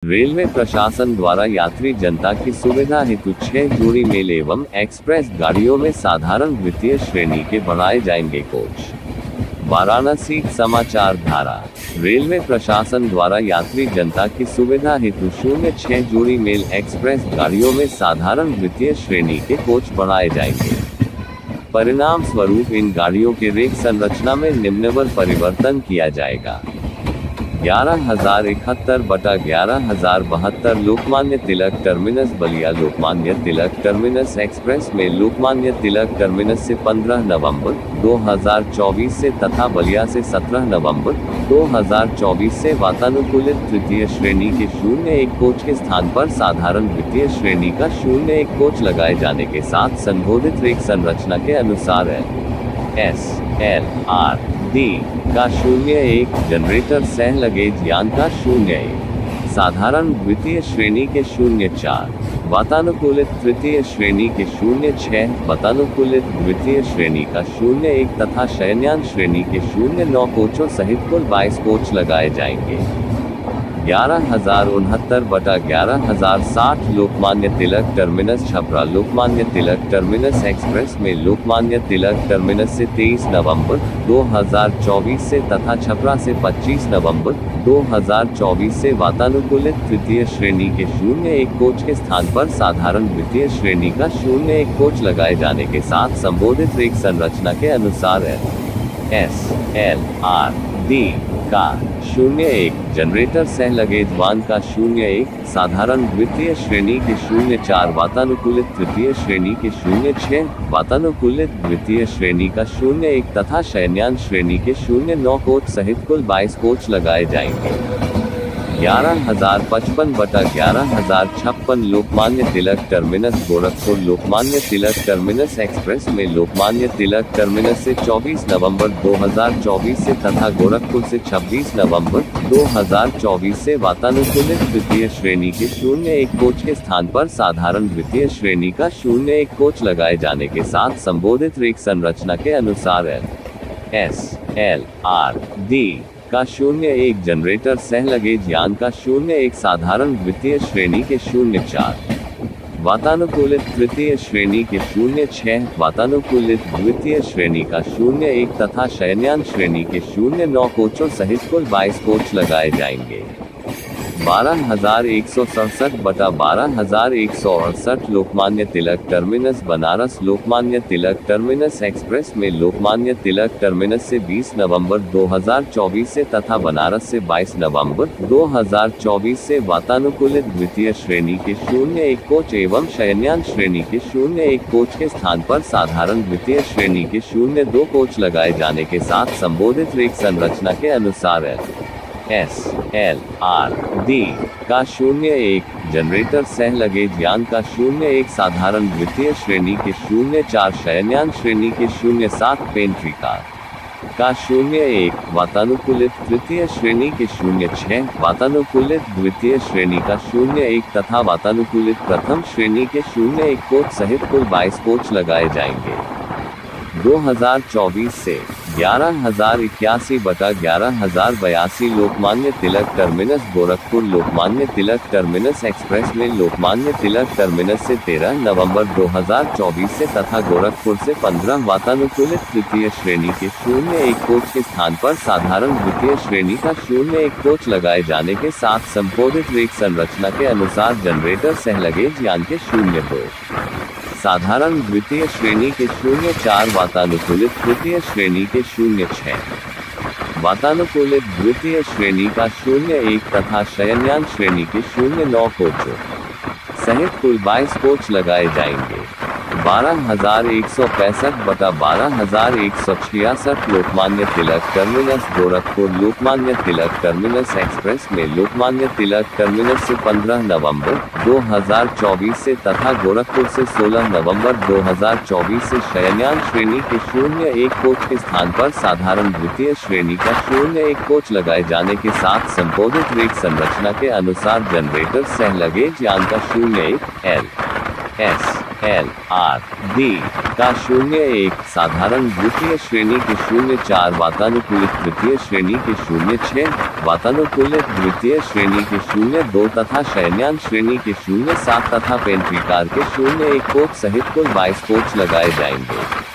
Railway प्रशासन द्वारा यात्री जनता की सुविधा हेतु 6 जोड़ी मेल एवं एक्सप्रेस गाड़ियों में साधारण द्वितीय श्रेणी के बढ़ाए जाएंगे कोच। वाराणसी समाचार धारा। रेलवे प्रशासन द्वारा यात्री जनता की सुविधा हेतु 6 जोड़ी मेल एक्सप्रेस गाड़ियों में साधारण द्वितीय श्रेणी के कोच बढ़ाए जाएंगे। परिणाम स्वरूप इन गाड़ियों के रेक संरचना में निम्नवर परिवर्तन किया जाएगा। 11,071/11,072 Lokmanya Tilak terminus Ballia Lokmanya Tilak terminus express में लोकमान्य तिलक टर्मिनस से 15 नवंबर 2024 से तथा बलिया से 17 नवंबर 2024 से वातानुकूलित तृतीय श्रेणी के 01 कोच के स्थान पर साधारण द्वितीय श्रेणी का 01 कोच लगाए जाने के साथ संबोधित रेक संरचना के अनुसार SLRD का 01 जनरेटर सह लगेज यान का 01 साधारण द्वितीय श्रेणी के 04 वातानुकूलित तृतीय श्रेणी के 06 वातानुकूलित द्वितीय श्रेणी का 01 तथा शयनयान श्रेणी के 09 कोचों सहित कुल 22 कोच लगाए जाएंगे। 11,069/11,060 Lokmanya Tilak terminus Chhapra Lokmanya Tilak terminus express में लोकमान्य तिलक टर्मिनस से 23 नवंबर 2024 से तथा छपरा से 25 नवंबर 2024 से वातानुकूलित तृतीय श्रेणी के 01 कोच के स्थान पर साधारण द्वितीय श्रेणी का 01 कोच लगाए जाने के साथ संबोधित रेक संरचना के अनुसार SLRD का 01 जनरेटर सह लगेज वान का 01 साधारण द्वितीय श्रेणी के 04 वातानुकूलित तृतीय श्रेणी के 06 वातानुकूलित द्वितीय श्रेणी का 01 तथा शयनयान श्रेणी के 09 कोच सहित कुल 22 कोच लगाए जाएंगे। 11,055/11,056 Lokmanya Tilak terminus Gorakhpur Lokmanya Tilak terminus express में लोकमान्य तिलक टर्मिनस से 24 नवंबर 2024 से तथा गोरखपुर से 26 नवंबर 2024 से वातानुकूलित द्वितीय श्रेणी के 01 कोच के स्थान पर साधारण द्वितीय श्रेणी का 01 कोच लगाए जाने के साथ संबोधित रेक संरचना के अनुसार SLRD का 01 जनरेटर सह लगेज यान का 01 साधारण द्वितीय श्रेणी के 04 वातानुकूलित तृतीय श्रेणी के 06 वातानुकूलित द्वितीय श्रेणी का 01 तथा शयनयान श्रेणी के 09 कोचों सहित कुल 22 कोच लगाए जाएंगे। 12,167/12,168 Lokmanya Tilak terminus Banaras Lokmanya Tilak terminus express में लोकमान्य तिलक टर्मिनस से 20 नवंबर 2024 से तथा बनारस से 22 नवंबर 2024 से वातानुकूलित द्वितीय श्रेणी के 01 कोच एवं शयनयान श्रेणी के 01 कोच के स्थान पर साधारण द्वितीय श्रेणी के 02 कोच लगाए जाने के साथ संबोधित रेक संरचना के अनुसार SLRD का 01 जनरेटर सह लगेज यान का 01 साधारण द्वितीय श्रेणी के 04 शयनयान श्रेणी के 07 पेंट्री कार का 01 वातानुकूलित तृतीय श्रेणी के 06 वातानुकूलित द्वितीय श्रेणी का 01 तथा वातानुकूलित प्रथम श्रेणी के 01 कोच सहित कुल 22 कोच लगाए जाएंगे। 2024 से 11,081/11,082 Lokmanya Tilak terminus Gorakhpur Lokmanya Tilak terminus express में लोकमान्य तिलक टर्मिनस से 13 नवंबर 2024 से तथा गोरखपुर से 15 वातानुकूलित तृतीय श्रेणी के 01 कोच के स्थान पर साधारण द्वितीय श्रेणी का 01 कोच लगाए जाने के साथ संबोधित रेक संरचना के अनुसार जनरेटर सह लगेज यान के 02 साधारण द्वितीय श्रेणी के 04 वातानुकूलित तृतीय श्रेणी के 06 वातानुकूलित द्वितीय श्रेणी का 01 तथा शयनयान श्रेणी के 09 कोचों सहित कुल 22 कोच लगाए जाएंगे। 12,165/12,166 Lokmanya Tilak terminus Gorakhpur Lokmanya Tilak terminus express में लोकमान्य तिलक टर्मिनस से 15 नवंबर 2024 से तथा गोरखपुर से 16 नवंबर 2024 से शयनयान श्रेणी के 01 कोच के स्थान पर साधारण द्वितीय श्रेणी का 01 कोच लगाए जाने के साथ संबोधित रेक संरचना के अनुसार जनरेटर सह लगेज यान का 01 LS एल आर डी का 01 साधारण द्वितीय श्रेणी के 04 वातानुकूलित तृतीय श्रेणी के 06 वातानुकूलित द्वितीय श्रेणी के 02 तथा शयनयान श्रेणी के 07 तथा पेंट्री कार के 01 कोच सहित कुल 22 कोच लगाए जाएंगे।